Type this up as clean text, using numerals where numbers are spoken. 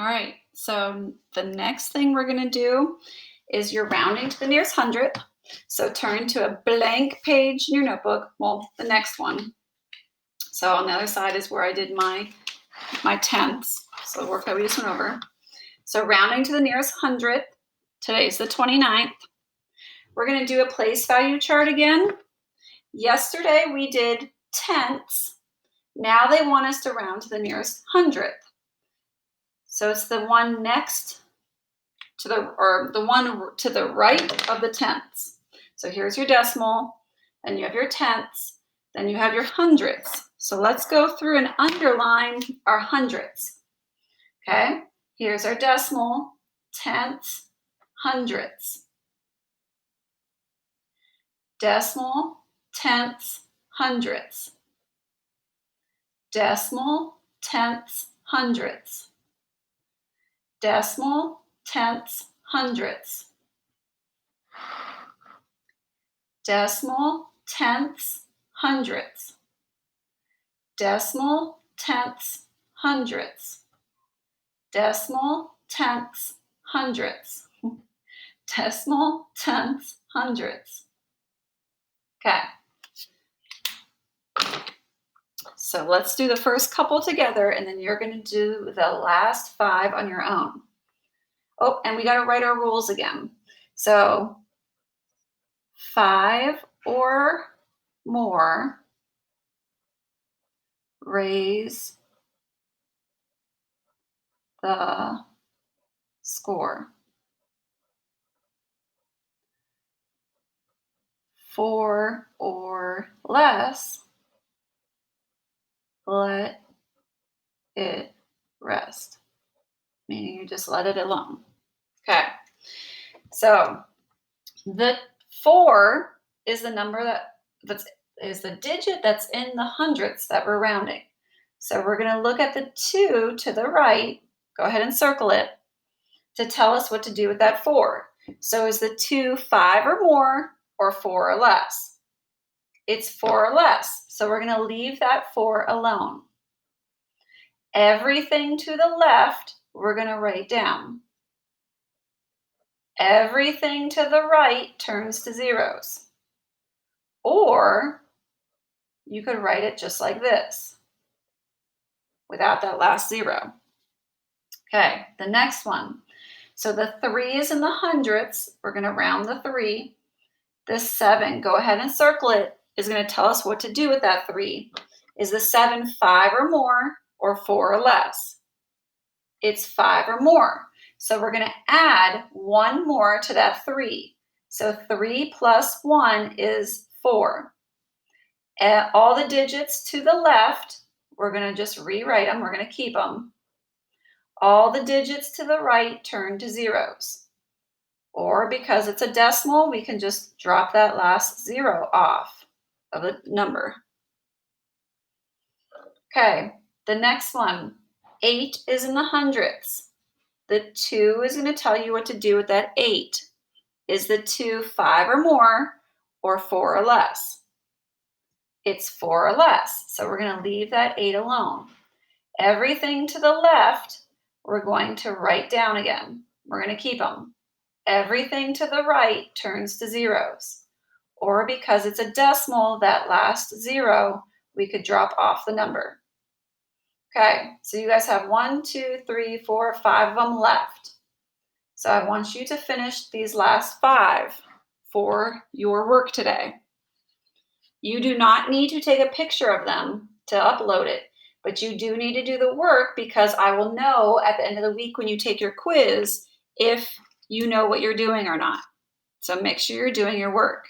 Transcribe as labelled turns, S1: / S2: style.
S1: All right, so the next thing we're going to do is you're rounding to the nearest hundredth. So turn to a blank page in your notebook. Well, the next one. So on the other side is where I did my tenths. So the work that we just went over. So rounding to the nearest hundredth. Today's the 29th. We're going to do a place value chart again. Yesterday we did tenths. Now they want us to round to the nearest hundredth. So it's the one next to the one to the right of the tenths. So here's your decimal, then you have your tenths, then you have your hundredths. So let's go through and underline our hundredths. Okay, here's our decimal, tenths, hundredths. Decimal, tenths, hundredths. Decimal, tenths, hundredths. Decimal, tenths, hundredths. Decimal, tenths, hundredths. Decimal, tenths, hundredths. Decimal, tenths, hundredths. Decimal, tenths, hundredths. Okay. So let's do the first couple together, and then you're going to do the last 5 on your own. Oh, and we got to write our rules again. So 5 or more, raise the score. 4 or less, let it rest. Meaning you just let it alone. Okay. So the 4 is the number is the digit that's in the hundredths that we're rounding. So we're going to look at the 2 to the right. Go ahead and circle it to tell us what to do with that 4. So is the 2 5 or more or 4 or less? It's 4 or less. So we're going to leave that 4 alone. Everything to the left, we're going to write down. Everything to the right turns to zeros. Or you could write it just like this, without that last 0. Okay, the next one. So the 3 is in the hundredths. We're going to round the 3. The 7, go ahead and circle it, is going to tell us what to do with that 3. Is the 7 5 or more or 4 or less? It's 5 or more. So we're going to add 1 more to that 3. So 3 plus 1 is 4. And all the digits to the left, we're going to just rewrite them. We're going to keep them. All the digits to the right turn to zeros. Or because it's a decimal, we can just drop that last 0 off of the number. Okay, the next one. 8 is in the hundredths. The 2 is going to tell you what to do with that 8. Is the 2 5 or more or 4 or less? It's 4 or less. So we're going to leave that 8 alone. Everything to the left, we're going to write down again. We're going to keep them. Everything to the right turns to zeros. Or because it's a decimal, that last 0, we could drop off the number. Okay, so you guys have 1, 2, 3, 4, 5 of them left. So I want you to finish these last 5 for your work today. You do not need to take a picture of them to upload it, but you do need to do the work because I will know at the end of the week when you take your quiz if you know what you're doing or not. So make sure you're doing your work.